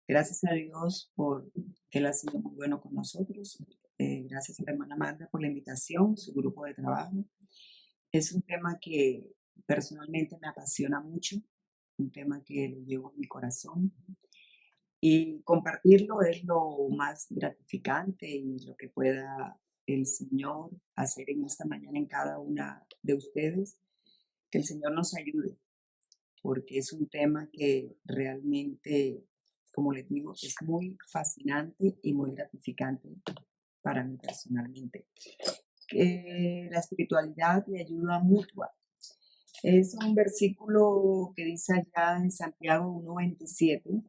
Gracias a Dios por que Él ha sido muy bueno con nosotros. Gracias a la hermana Magda por la invitación, su grupo de trabajo. Es un tema que personalmente me apasiona mucho, un tema que lo llevo en mi corazón y compartirlo es lo más gratificante y lo que pueda el Señor hacer en esta mañana en cada una de ustedes. Que el Señor nos ayude porque es un tema que realmente, como les digo, es muy fascinante y muy gratificante para mí personalmente. La espiritualidad y ayuda mutua. Es un versículo que dice allá en Santiago 1:27,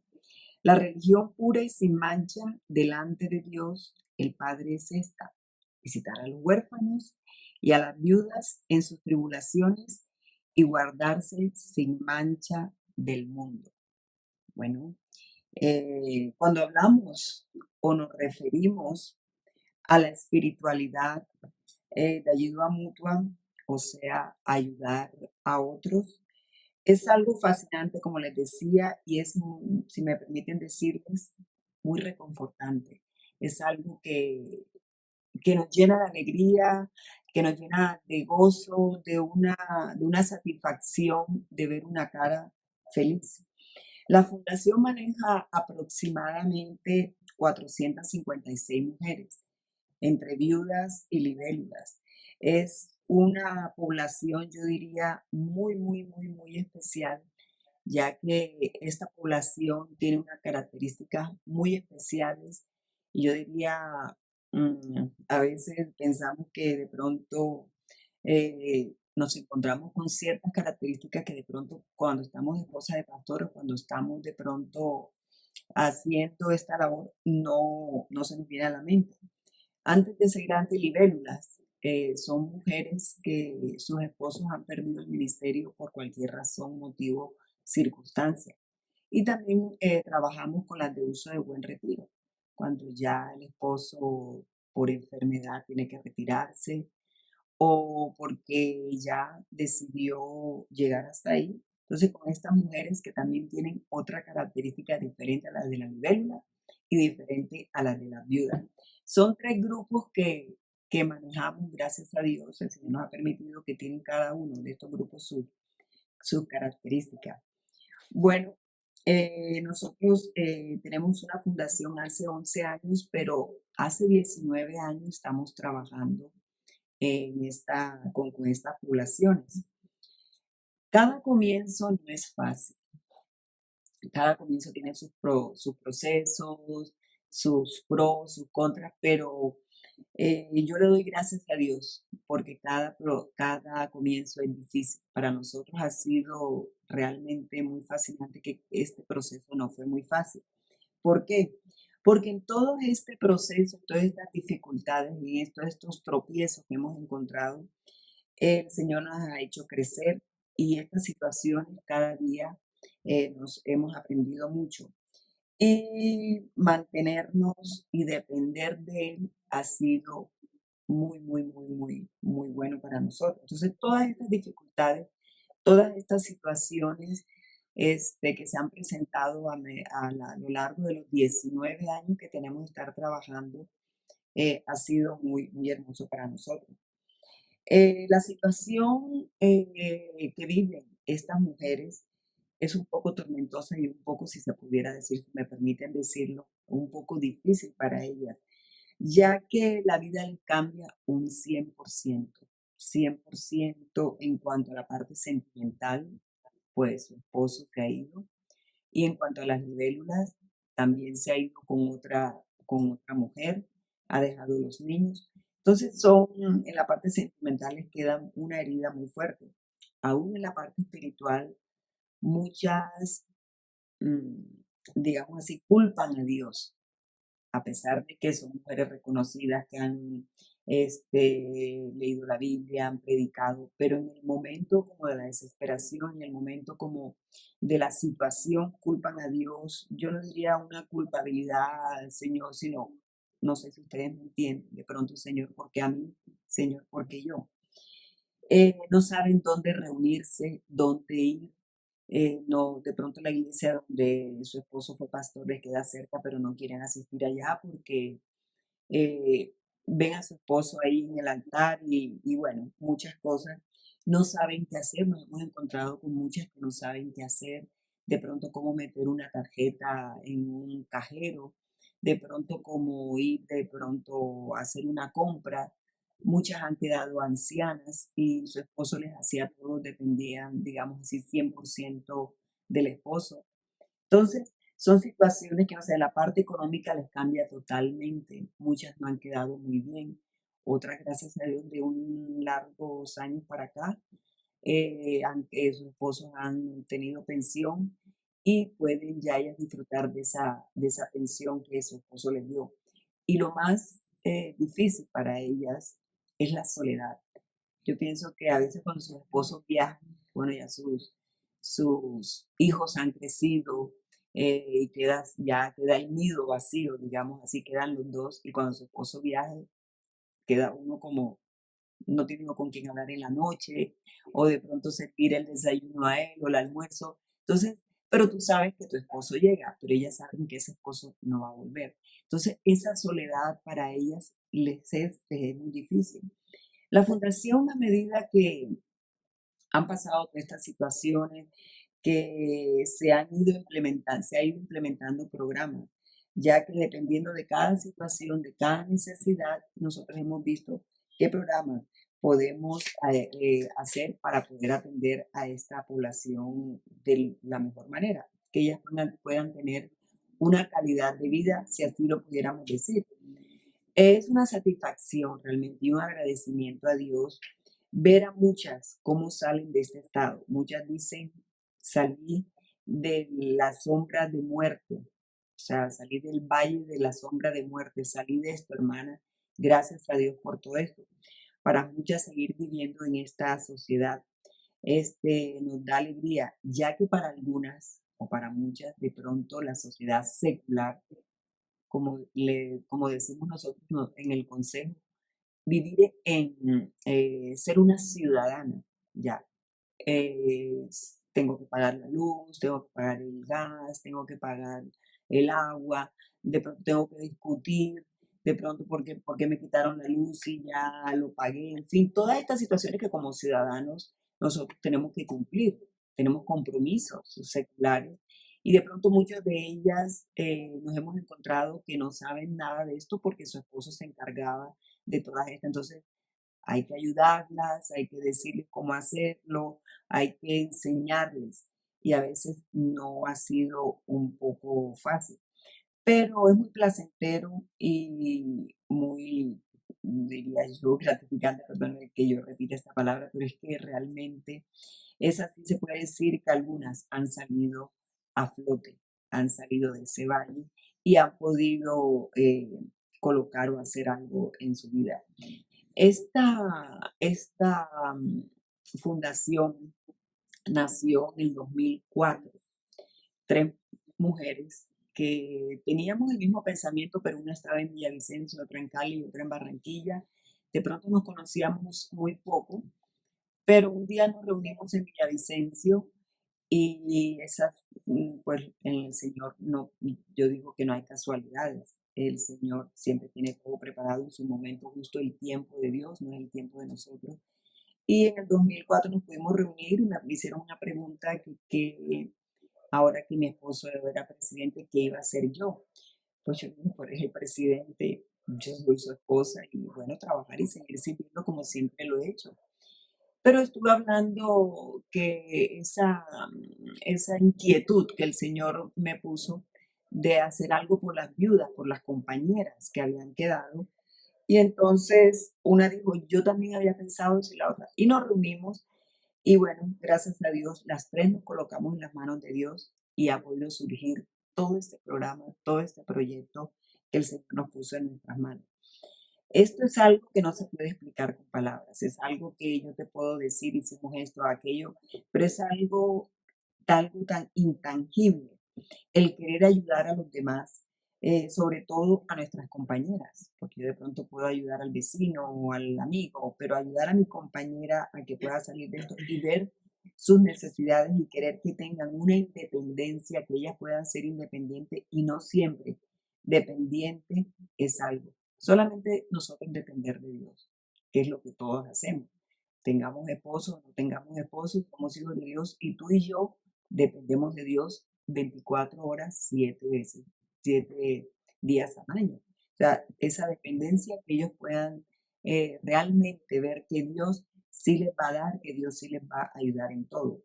la religión pura y sin mancha delante de Dios, el Padre es esta, visitar a los huérfanos y a las viudas en sus tribulaciones y guardarse sin mancha del mundo. Bueno, cuando hablamos o nos referimos a la espiritualidad de ayuda mutua, o sea, ayudar a otros, es algo fascinante, como les decía, y es, si me permiten decirles, muy reconfortante. Es algo que nos llena de alegría, que nos llena de gozo, de una satisfacción de ver una cara feliz. La fundación maneja aproximadamente 456 mujeres, entre viudas y libélulas. Es una población, yo diría, muy, muy, muy, muy especial, ya que esta población tiene unas características muy especiales y yo diría, a veces pensamos que de pronto nos encontramos con ciertas características que de pronto cuando estamos de esposa de pastor o cuando estamos de pronto haciendo esta labor no se nos viene a la mente. Antes de ser antilibélulas, son mujeres que sus esposos han perdido el ministerio por cualquier razón, motivo, circunstancia. Y también trabajamos con las de uso de buen retiro, cuando ya el esposo por enfermedad tiene que retirarse o porque ya decidió llegar hasta ahí. Entonces, con estas mujeres que también tienen otra característica diferente a la de la libélula y diferente a la de la viuda. Son tres grupos que manejamos, gracias a Dios, el Señor nos ha permitido que tienen cada uno de estos grupos sus características. Bueno, nosotros tenemos una fundación hace 11 años, pero hace 19 años estamos trabajando con estas poblaciones. Cada comienzo no es fácil, cada comienzo tiene sus procesos, sus pros, sus contras, pero yo le doy gracias a Dios porque cada comienzo es difícil. Para nosotros ha sido realmente muy fascinante que este proceso no fue muy fácil. ¿Por qué? Porque en todo este proceso, todas estas dificultades y todos estos tropiezos que hemos encontrado, el Señor nos ha hecho crecer y estas situaciones cada día nos hemos aprendido mucho. Y mantenernos y depender de Él ha sido muy, muy, muy, muy, muy bueno para nosotros. Entonces, todas estas dificultades, todas estas situaciones que se han presentado a lo largo de los 19 años que tenemos de estar trabajando, ha sido muy, muy hermoso para nosotros. La situación que viven estas mujeres es un poco tormentosa y un poco, si se pudiera decir, si me permiten decirlo, un poco difícil para ellas, ya que la vida les cambia un 100% en cuanto a la parte sentimental, pues su esposo se ha ido, y en cuanto a las libélulas, también se ha ido con otra mujer, ha dejado los niños. Entonces en la parte sentimental les queda una herida muy fuerte. Aún en la parte espiritual, muchas, mm, digamos así, culpan a Dios a pesar de que son mujeres reconocidas que han leído la Biblia, han predicado, pero en el momento como de la desesperación, en el momento como de la situación, culpan a Dios. Yo no diría una culpabilidad al Señor, sino, no sé si ustedes me entienden, de pronto, Señor, ¿por qué a mí? Señor, ¿por qué yo? No saben dónde reunirse, dónde ir, no, de pronto la iglesia donde su esposo fue pastor les queda cerca, pero no quieren asistir allá porque eh, ven a su esposo ahí en el altar y bueno, muchas cosas. No saben qué hacer, nos hemos encontrado con muchas que no saben qué hacer, de pronto cómo meter una tarjeta en un cajero, de pronto cómo ir, de pronto hacer una compra. Muchas han quedado ancianas y su esposo les hacía todo, dependían, digamos así, 100% del esposo. Entonces, son situaciones que, o sea, la parte económica les cambia totalmente. Muchas no han quedado muy bien. Otras, gracias a Dios, de un largos años para acá, sus esposos han tenido pensión y pueden ya ellas disfrutar de esa pensión que su esposo les dio. Y lo más difícil para ellas es la soledad. Yo pienso que a veces cuando sus esposos viajan, bueno, ya sus hijos han crecido y ya queda el nido vacío, digamos así, quedan los dos y cuando su esposo viaja, queda uno como no tiene uno con quién hablar en la noche o de pronto se tira el desayuno a él o el almuerzo. Entonces, pero tú sabes que tu esposo llega, pero ellas saben que ese esposo no va a volver. Entonces, esa soledad para ellas les es muy difícil. La fundación, a medida que han pasado por estas situaciones, que se ha ido implementando programas, ya que dependiendo de cada situación, de cada necesidad, nosotros hemos visto qué programas podemos hacer para poder atender a esta población de la mejor manera, que ellas puedan tener una calidad de vida, si así lo pudiéramos decir. Es una satisfacción realmente y un agradecimiento a Dios ver a muchas cómo salen de este estado. Muchas dicen, salí de la sombra de muerte, o sea, salí del valle de la sombra de muerte, salí de esto, hermana. Gracias a Dios por todo esto. Para muchas seguir viviendo en esta sociedad, nos da alegría, ya que para algunas o para muchas, de pronto la sociedad secular como decimos nosotros en el consejo, vivir ser una ciudadana, ya. Tengo que pagar la luz, tengo que pagar el gas, tengo que pagar el agua, de pronto tengo que discutir, de pronto porque me quitaron la luz y ya lo pagué, en fin, todas estas situaciones que como ciudadanos nosotros tenemos que cumplir, tenemos compromisos seculares y de pronto muchas de ellas nos hemos encontrado que no saben nada de esto porque su esposo se encargaba de todas estas. Entonces, hay que ayudarlas, hay que decirles cómo hacerlo, hay que enseñarles. Y a veces no ha sido un poco fácil, pero es muy placentero y muy, diría yo, gratificante, perdón que yo repita esta palabra, pero es que realmente es así, se puede decir que algunas han salido a flote, han salido de ese valle y han podido colocar o hacer algo en su vida. Esta fundación nació en el 2004, 3 mujeres que teníamos el mismo pensamiento, pero una estaba en Villavicencio, otra en Cali y otra en Barranquilla. De pronto nos conocíamos muy poco, pero un día nos reunimos en Villavicencio y pues en el Señor no, yo digo que no hay casualidades. El Señor siempre tiene todo preparado en su momento justo, el tiempo de Dios, no es el tiempo de nosotros. Y en el 2004 nos pudimos reunir y me hicieron una pregunta que ahora que mi esposo era presidente, ¿qué iba a hacer yo? Pues yo dije, pues el presidente, yo soy su esposa y bueno, trabajar y seguir sirviendo como siempre lo he hecho. Pero estuve hablando que esa inquietud que el Señor me puso de hacer algo por las viudas, por las compañeras que habían quedado. Y entonces una dijo, yo también había pensado eso y la otra. Y nos reunimos y bueno, gracias a Dios, las tres nos colocamos en las manos de Dios y ha podido surgir todo este programa, todo este proyecto que el Señor nos puso en nuestras manos. Esto es algo que no se puede explicar con palabras, es algo que yo te puedo decir, hicimos esto, aquello, pero es algo tan intangible, el querer ayudar a los demás, sobre todo a nuestras compañeras, porque yo de pronto puedo ayudar al vecino o al amigo, pero ayudar a mi compañera a que pueda salir de esto y ver sus necesidades y querer que tengan una independencia, que ellas puedan ser independientes y no siempre dependiente es algo. Solamente nosotros depender de Dios, que es lo que todos hacemos. Tengamos esposo o no tengamos esposo, somos hijos de Dios y tú y yo dependemos de Dios 24 horas, 7 veces, 7 días al año. O sea, esa dependencia que ellos puedan realmente ver que Dios sí les va a dar, que Dios sí les va a ayudar en todo.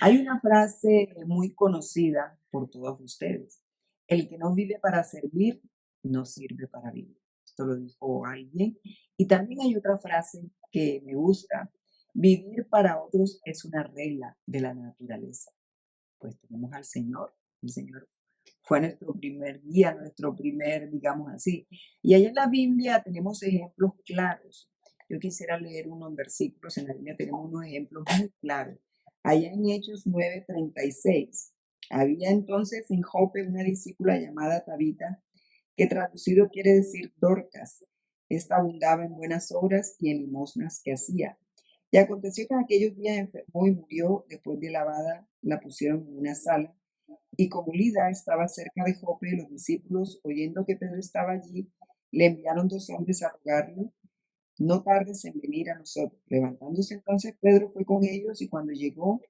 Hay una frase muy conocida por todos ustedes. El que no vive para servir, no sirve para vivir. Esto lo dijo alguien. Y también hay otra frase que me gusta. Vivir para otros es una regla de la naturaleza. Pues tenemos al Señor. El Señor fue nuestro primer guía, nuestro primer, digamos así. Y allá en la Biblia tenemos ejemplos claros. Yo quisiera leer unos versículos, en la Biblia tenemos unos ejemplos muy claros. Allá en Hechos 9:36, había entonces en Jope una discípula llamada Tabita, que traducido quiere decir Dorcas. Esta abundaba en buenas obras y en limosnas que hacía. Y aconteció que en aquellos días enfermó y murió. Después de lavada, la pusieron en una sala y como Lida estaba cerca de Jope, los discípulos, oyendo que Pedro estaba allí, le enviaron 2 hombres a rogarle, no tardes en venir a nosotros. Levantándose entonces, Pedro fue con ellos y cuando llegó,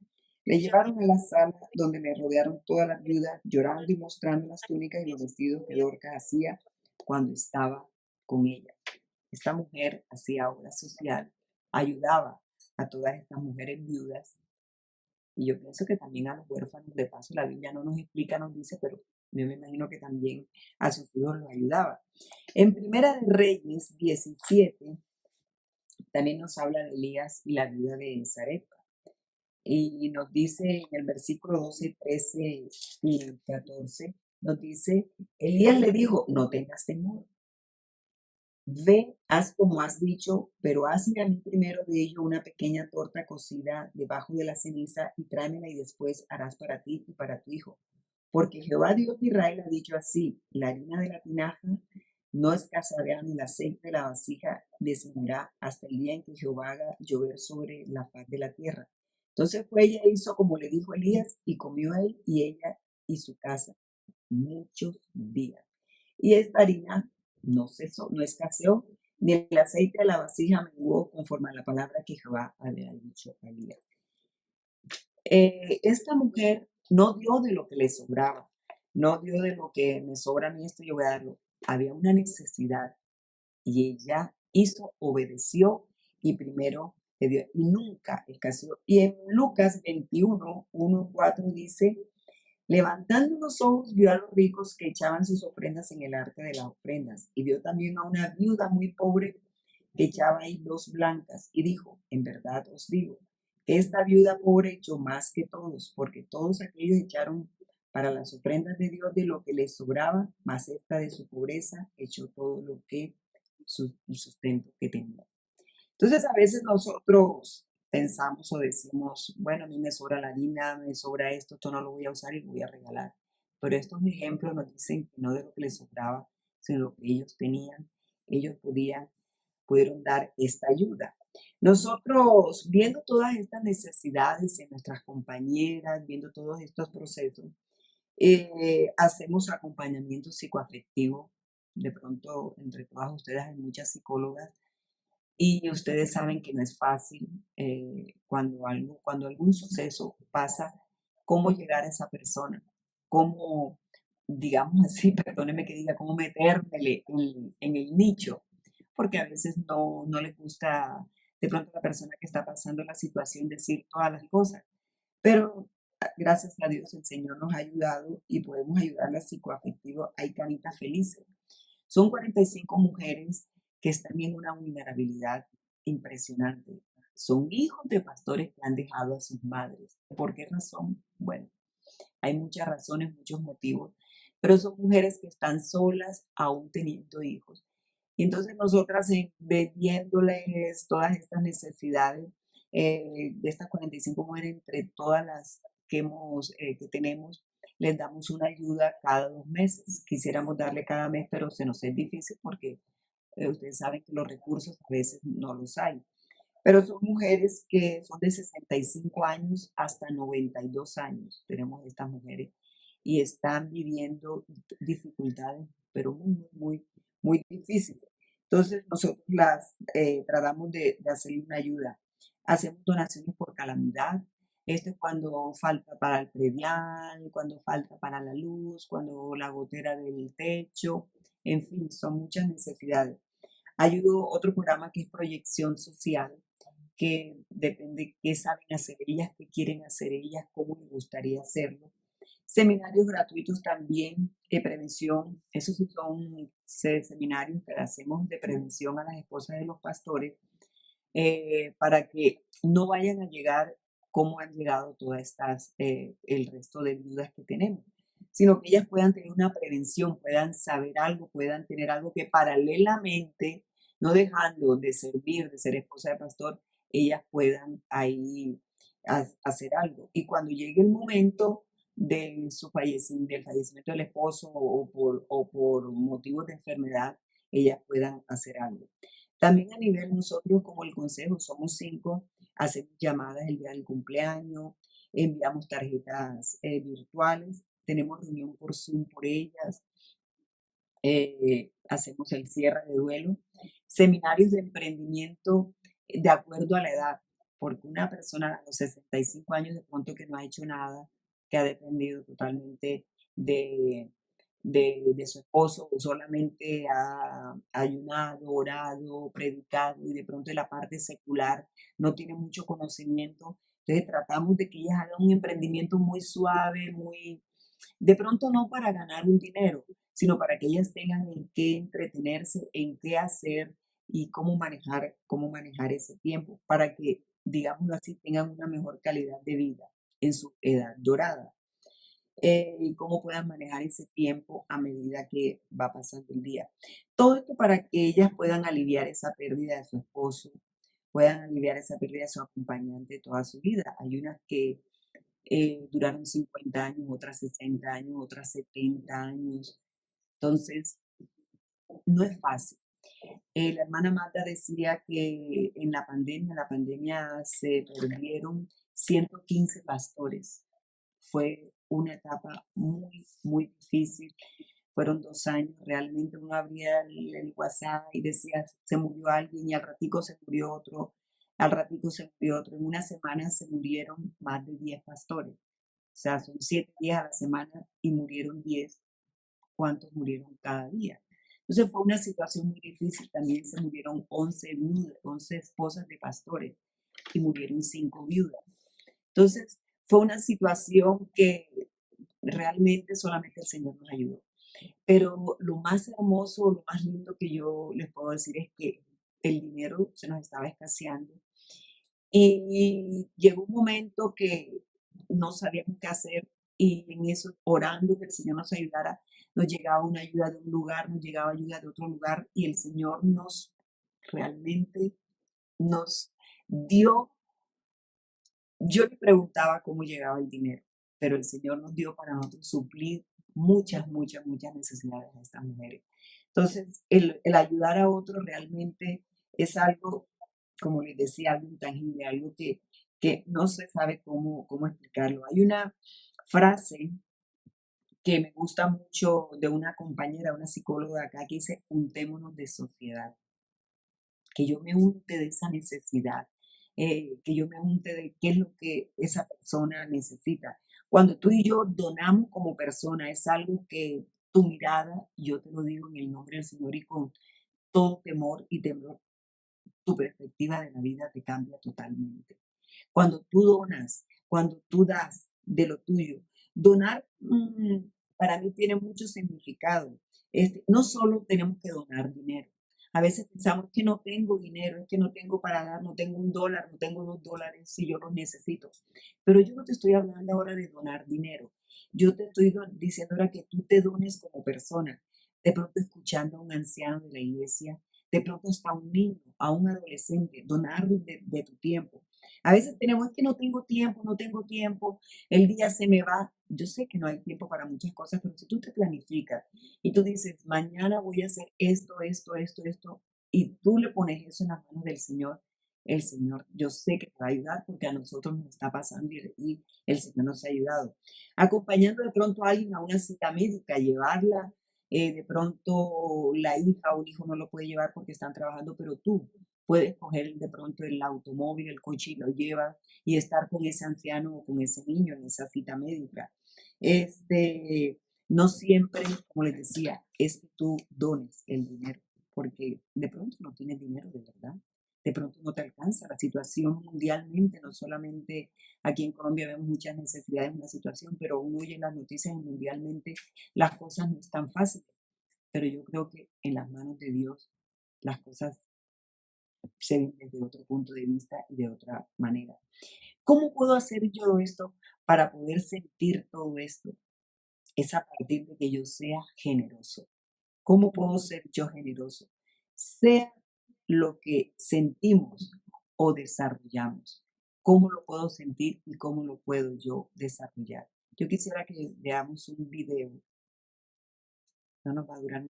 le llevaron a la sala donde le rodearon todas las viudas, llorando y mostrando las túnicas y los vestidos que Dorcas hacía cuando estaba con ella. Esta mujer hacía obra social, ayudaba a todas estas mujeres viudas y yo pienso que también a los huérfanos, de paso, la Biblia no nos explica, nos dice, pero yo me imagino que también a sus hijos los ayudaba. En Primera de Reyes 17 también nos habla de Elías y la viuda de Sarepta. Y nos dice en el versículo 12, 13 y 14, nos dice, Elías le dijo, no tengas temor. Ve, haz como has dicho, pero hazme a mí primero de ello una pequeña torta cocida debajo de la ceniza y tráemela y después harás para ti y para tu hijo. Porque Jehová Dios de Israel ha dicho así, la harina de la tinaja no escaseará ni el aceite de la vasija descenderá hasta el día en que Jehová haga llover sobre la faz de la tierra. Entonces fue ella e hizo como le dijo Elías y comió él y ella y su casa muchos días. Y esta harina no cesó, no escaseó, ni el aceite de la vasija menguó conforme a la palabra que Jehová había dicho a Elías. Esta mujer no dio de lo que le sobraba, no dio de lo que me sobra a mí, esto yo voy a darlo. Había una necesidad y ella hizo, obedeció y primero le dio y nunca escaseó. Y en Lucas 21, 1, 4 dice, levantando los ojos, vio a los ricos que echaban sus ofrendas en el arca de las ofrendas, y vio también a una viuda muy pobre que echaba ahí 2 blancas, y dijo, en verdad os digo, que esta viuda pobre echó más que todos, porque todos aquellos echaron para las ofrendas de Dios de lo que les sobraba, mas esta de su pobreza echó todo lo que el sustento que tenía. Entonces, a veces nosotros pensamos o decimos, bueno, a mí me sobra la harina, me sobra esto no lo voy a usar y lo voy a regalar. Pero estos ejemplos nos dicen que no de lo que les sobraba, sino lo que ellos tenían, ellos pudieron dar esta ayuda. Nosotros, viendo todas estas necesidades en nuestras compañeras, viendo todos estos procesos, hacemos acompañamiento psicoafectivo. De pronto, entre todas ustedes hay muchas psicólogas y ustedes saben que no es fácil cuando algún suceso pasa, cómo llegar a esa persona, cómo, digamos así, perdónenme que diga, cómo metérmele en el nicho, porque a veces no le gusta de pronto a la persona que está pasando la situación decir todas las cosas, pero gracias a Dios el Señor nos ha ayudado y podemos ayudarla psicoafectivo. Hay caritas felices. Son 45 mujeres que están en una vulnerabilidad impresionante. Son hijos de pastores que han dejado a sus madres. ¿Por qué razón? Bueno, hay muchas razones, muchos motivos, pero son mujeres que están solas aún teniendo hijos. Y entonces nosotras viéndoles todas estas necesidades de estas 45 mujeres, entre todas las que tenemos, les damos una ayuda cada 2 meses. Quisiéramos darle cada mes, pero se nos es difícil porque ustedes saben que los recursos a veces no los hay. pero son mujeres que son de 65 años hasta 92 años, tenemos estas mujeres, y están viviendo dificultades, pero muy difíciles. Entonces, nosotros las tratamos de hacerle una ayuda. Hacemos donaciones por calamidad. Esto es cuando falta para el predial, cuando falta para la luz, cuando la gotera del techo, en fin, son muchas necesidades. Ayudo otro programa que es proyección social, que depende qué saben hacer ellas, qué quieren hacer ellas, cómo les gustaría hacerlo. Seminarios gratuitos también de prevención, esos sí son seminarios que hacemos de prevención a las esposas de los pastores, para que no vayan a llegar como han llegado todas estas, el resto de viudas que tenemos, sino que ellas puedan tener una prevención, puedan saber algo, puedan tener algo que paralelamente, no dejando de servir, de ser esposa de pastor, ellas puedan ahí hacer algo. Y cuando llegue el momento de su del fallecimiento del esposo o por motivos de enfermedad, ellas puedan hacer algo. También a nivel nosotros como el consejo, somos 5, hacemos llamadas el día del cumpleaños, enviamos tarjetas virtuales, tenemos reunión por Zoom por ellas, hacemos el cierre de duelo, seminarios de emprendimiento de acuerdo a la edad, porque una persona a los 65 años de pronto que no ha hecho nada, que ha dependido totalmente de, de su esposo, o solamente ha ayunado, orado, predicado y de pronto en la parte secular no tiene mucho conocimiento. Entonces tratamos de que ellas hagan un emprendimiento muy suave, muy, de pronto no para ganar un dinero, sino para que ellas tengan en qué entretenerse, en qué hacer y cómo manejar ese tiempo, para que, digámoslo así, tengan una mejor calidad de vida en su edad dorada. Y cómo puedan manejar ese tiempo a medida que va pasando el día. Todo esto para que ellas puedan aliviar esa pérdida de su esposo, puedan aliviar esa pérdida de su acompañante toda su vida. Hay unas que duraron 50 años, otras 60 años, otras 70 años. Entonces, no es fácil. La hermana Marta decía que en la pandemia se perdieron 115 pastores. Fue una etapa muy difícil. Fueron 2 años, realmente uno abría el WhatsApp y decía, se murió alguien y al ratico se murió otro, al ratico se murió otro. En una semana se murieron más de 10 pastores. O sea, son 7 días a la semana y murieron 10. ¿Cuántos murieron cada día? Entonces fue una situación muy difícil. También se murieron 11 viudas, 11 esposas de pastores y murieron 5 viudas. Entonces fue una situación que realmente solamente el Señor nos ayudó. Pero lo más hermoso, lo más lindo que yo les puedo decir es que el dinero se nos estaba escaseando y llegó un momento que no sabíamos qué hacer y en eso, orando que el Señor nos ayudara, nos llegaba una ayuda de un lugar, nos llegaba ayuda de otro lugar y el Señor nos realmente nos dio. Yo le preguntaba cómo llegaba el dinero, pero el Señor nos dio para nosotros suplir muchas necesidades a estas mujeres. Entonces, el ayudar a otros realmente es algo, como les decía, algo intangible, algo que no se sabe cómo explicarlo. Hay una frase que me gusta mucho de una compañera, una psicóloga acá, que dice, juntémonos de sociedad, que yo me unte de esa necesidad, que yo me unte de qué es lo que esa persona necesita. Cuando tú y yo donamos como persona, es algo que tu mirada, yo te lo digo en el nombre del Señor y con todo temor y temor, tu perspectiva de la vida te cambia totalmente. Cuando tú donas, cuando tú das de lo tuyo, donar para mí tiene mucho significado. No solo tenemos que donar dinero. A veces pensamos que no tengo dinero, es que no tengo para dar, no tengo $1, no tengo $2 si yo los necesito. Pero yo no te estoy hablando ahora de donar dinero. Yo te estoy diciendo ahora que tú te dones como persona. De pronto escuchando a un anciano de la iglesia, de pronto hasta a un niño, a un adolescente, donar de tu tiempo. A veces tenemos, es que no tengo tiempo, no tengo tiempo, el día se me va. Yo sé que no hay tiempo para muchas cosas, pero si tú te planificas y tú dices, mañana voy a hacer esto, y tú le pones eso en las manos del Señor, el Señor, yo sé que te va a ayudar porque a nosotros nos está pasando y el Señor nos ha ayudado. Acompañando de pronto a alguien a una cita médica, llevarla, de pronto la hija o el hijo no lo puede llevar porque están trabajando, pero tú puedes coger de pronto el automóvil, el coche y lo llevas y estar con ese anciano o con ese niño en esa cita médica. No siempre, como les decía, es que tú dones el dinero, porque de pronto no tienes dinero de verdad, de pronto no te alcanza. La situación mundialmente, no solamente aquí en Colombia vemos muchas necesidades en la situación, pero uno oye en las noticias y mundialmente las cosas no están fáciles. Pero yo creo que en las manos de Dios las cosas se ven desde otro punto de vista y de otra manera. ¿Cómo puedo hacer yo esto para poder sentir todo esto? Es a partir de que yo sea generoso. ¿Cómo puedo ser yo generoso? Sea lo que sentimos o desarrollamos. ¿Cómo lo puedo sentir y cómo lo puedo yo desarrollar? Yo quisiera que veamos un video, no nos va a durar.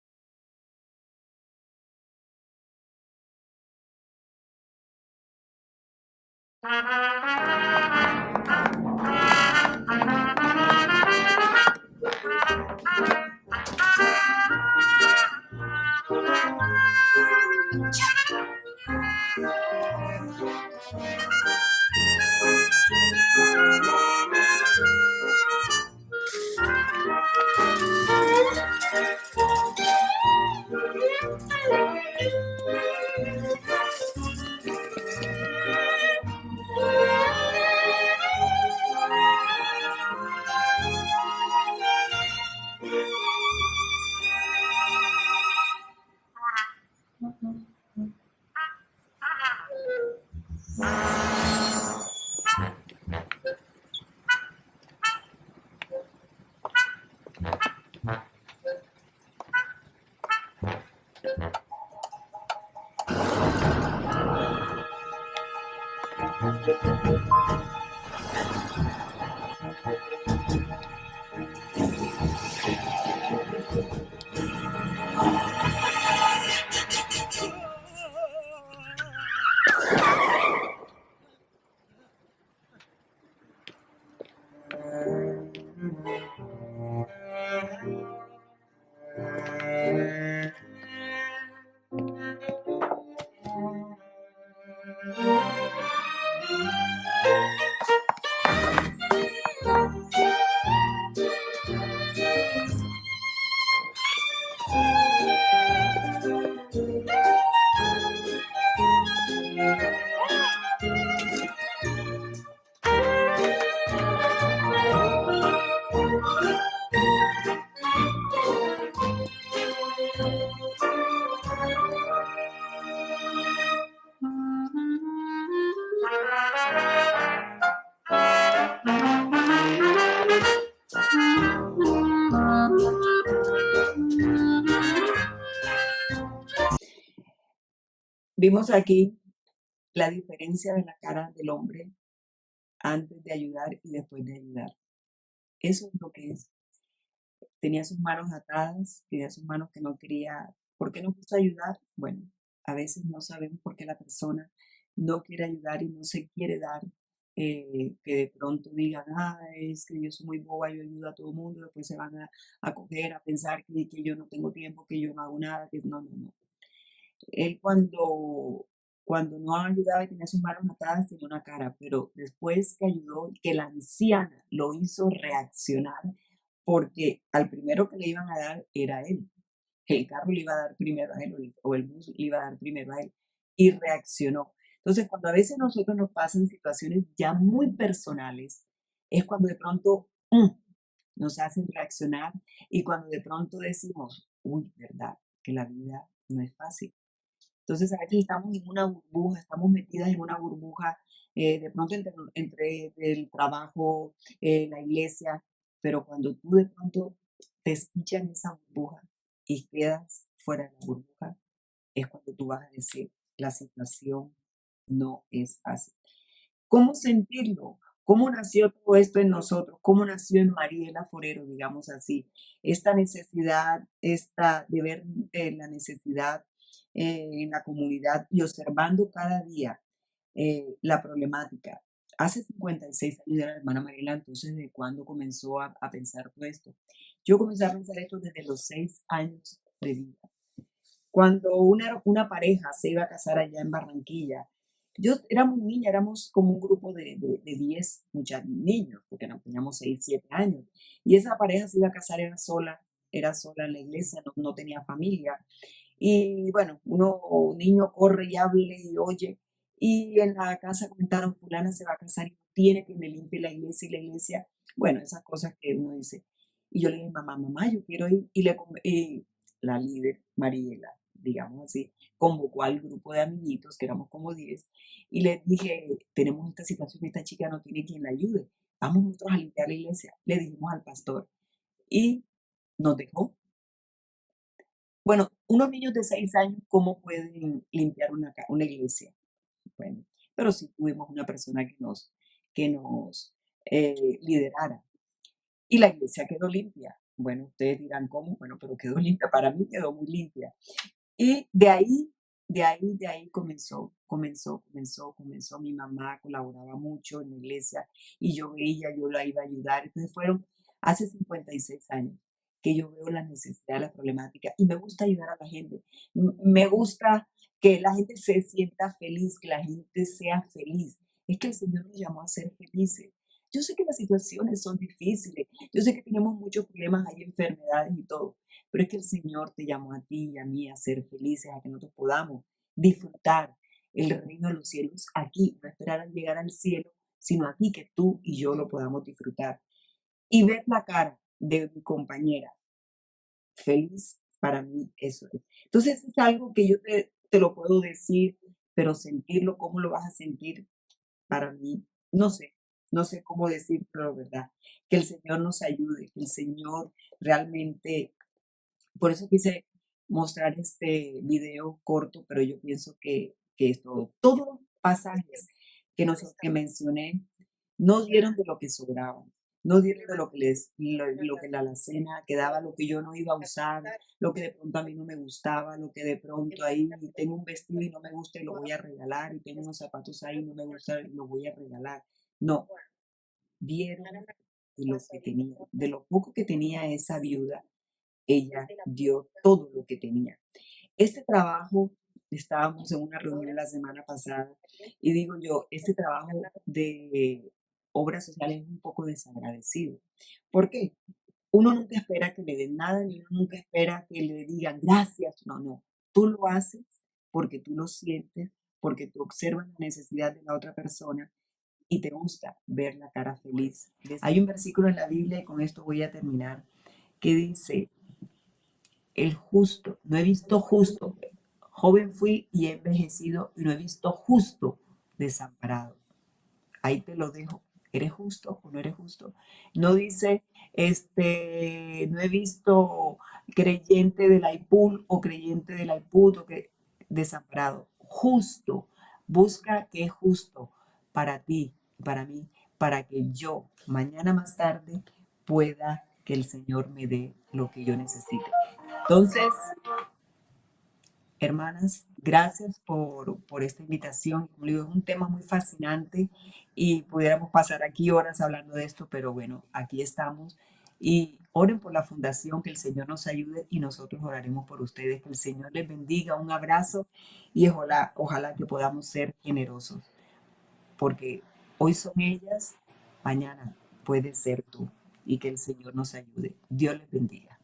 Vimos aquí la diferencia de la cara del hombre antes de ayudar y después de ayudar. Eso es lo que es. Tenía sus manos atadas, tenía sus manos que no quería. ¿Por qué no quiso ayudar? Bueno, a veces no sabemos por qué la persona no quiere ayudar y no se quiere dar. Que de pronto digan, ah, es que yo soy muy boba, yo ayudo a todo el mundo, después se van a coger, a pensar que yo no tengo tiempo, que yo no hago nada, que no, no, no. Él cuando no ayudaba y tenía sus manos atadas, tenía una cara, pero después que ayudó, que la anciana lo hizo reaccionar, porque al primero que le iban a dar era él. El carro le iba a dar primero a él o el bus le iba a dar primero a él y reaccionó. Entonces, cuando a veces a nosotros nos pasan situaciones ya muy personales, es cuando de pronto nos hacen reaccionar y cuando de pronto decimos, uy, ¿verdad? Que la vida no es fácil. Entonces, a veces estamos en una burbuja, estamos metidas en una burbuja, de pronto entre el trabajo, la iglesia, pero cuando tú de pronto te escuchas en esa burbuja y quedas fuera de la burbuja, es cuando tú vas a decir, la situación no es fácil. ¿Cómo sentirlo? ¿Cómo nació todo esto en nosotros? ¿Cómo nació en Mariela Forero, digamos así? Esta necesidad, esta de ver la necesidad en la comunidad y observando cada día. la problemática. Hace 56 años era la hermana Mariela, entonces, ¿de cuándo comenzó a pensar todo esto? Yo comencé a pensar esto desde los 6 años de vida. Cuando una pareja se iba a casar allá en Barranquilla, yo éramos niña, éramos como un grupo de 10 niños, porque teníamos 6 7 años, y esa pareja se iba a casar, era sola en la iglesia, no tenía familia. Y bueno, un niño corre y hable y oye, y en la casa comentaron, fulana se va a casar y tiene que me limpie la iglesia y la iglesia, bueno, esas cosas que uno dice. Y yo le dije, mamá, yo quiero ir, y la líder, Mariela, digamos así, convocó al grupo de amiguitos, que éramos como 10, y les dije, tenemos esta situación, esta chica no tiene quien la ayude, vamos nosotros a limpiar la iglesia. Le dijimos al pastor, y nos dejó. Bueno, unos niños de 6 años, ¿cómo pueden limpiar una iglesia? Bueno, pero sí tuvimos una persona que nos liderara. Y la iglesia quedó limpia. Bueno, ustedes dirán, ¿cómo? Bueno, pero quedó limpia, para mí quedó muy limpia. Y de ahí comenzó. Mi mamá colaboraba mucho en la iglesia y yo veía, yo la iba a ayudar. Entonces fueron hace 56 años que yo veo la necesidad, la problemática y me gusta ayudar a la gente. Me gusta que la gente se sienta feliz, que la gente sea feliz. Es que el Señor nos llamó a ser felices. Yo sé que las situaciones son difíciles, yo sé que tenemos muchos problemas, hay enfermedades y todo, pero es que el Señor te llamó a ti y a mí a ser felices, a que nosotros podamos disfrutar el reino de los cielos aquí, no esperar a llegar al cielo, sino aquí que tú y yo lo podamos disfrutar. Y ver la cara de mi compañera feliz, para mí eso es. Entonces es algo que yo te lo puedo decir, pero sentirlo, ¿cómo lo vas a sentir? Para mí, no sé cómo decir, pero verdad, que el Señor nos ayude, que el Señor realmente por eso quise mostrar este video corto, pero yo pienso que es todo. Todos los pasajes que mencioné no dieron de lo que sobraba, no dieron de lo que la alacena quedaba, lo que yo no iba a usar, lo que de pronto a mí no me gustaba, lo que de pronto ahí tengo un vestido y no me gusta y lo voy a regalar, y tengo unos zapatos ahí y no me gusta y lo voy a regalar. No, dieron de lo que tenía, de lo poco que tenía esa viuda ella dio todo lo que tenía. Este trabajo, estábamos en una reunión la semana pasada y digo yo, este trabajo de obras sociales es un poco desagradecido. ¿Por qué? Uno nunca espera que le den nada, ni uno nunca espera que le digan gracias. No, no. Tú lo haces porque tú lo sientes, porque tú observas la necesidad de la otra persona y te gusta ver la cara feliz. Hay un versículo en la Biblia, y con esto voy a terminar, que dice, el justo, no he visto justo, joven fui y he envejecido y no he visto justo desamparado. Ahí te lo dejo. ¿Eres justo o no eres justo? No dice, no he visto creyente de la IPUL o creyente de la IPUT o que desamparado. Justo. Busca que es justo para ti, para mí, para que yo mañana más tarde pueda que el Señor me dé lo que yo necesite. Entonces, hermanas, gracias por esta invitación. Como digo, es un tema muy fascinante y pudiéramos pasar aquí horas hablando de esto, pero bueno, aquí estamos. Y oren por la fundación, que el Señor nos ayude y nosotros oraremos por ustedes. Que el Señor les bendiga. Un abrazo y ojalá que podamos ser generosos, porque hoy son ellas, mañana puede ser tú y que el Señor nos ayude. Dios les bendiga.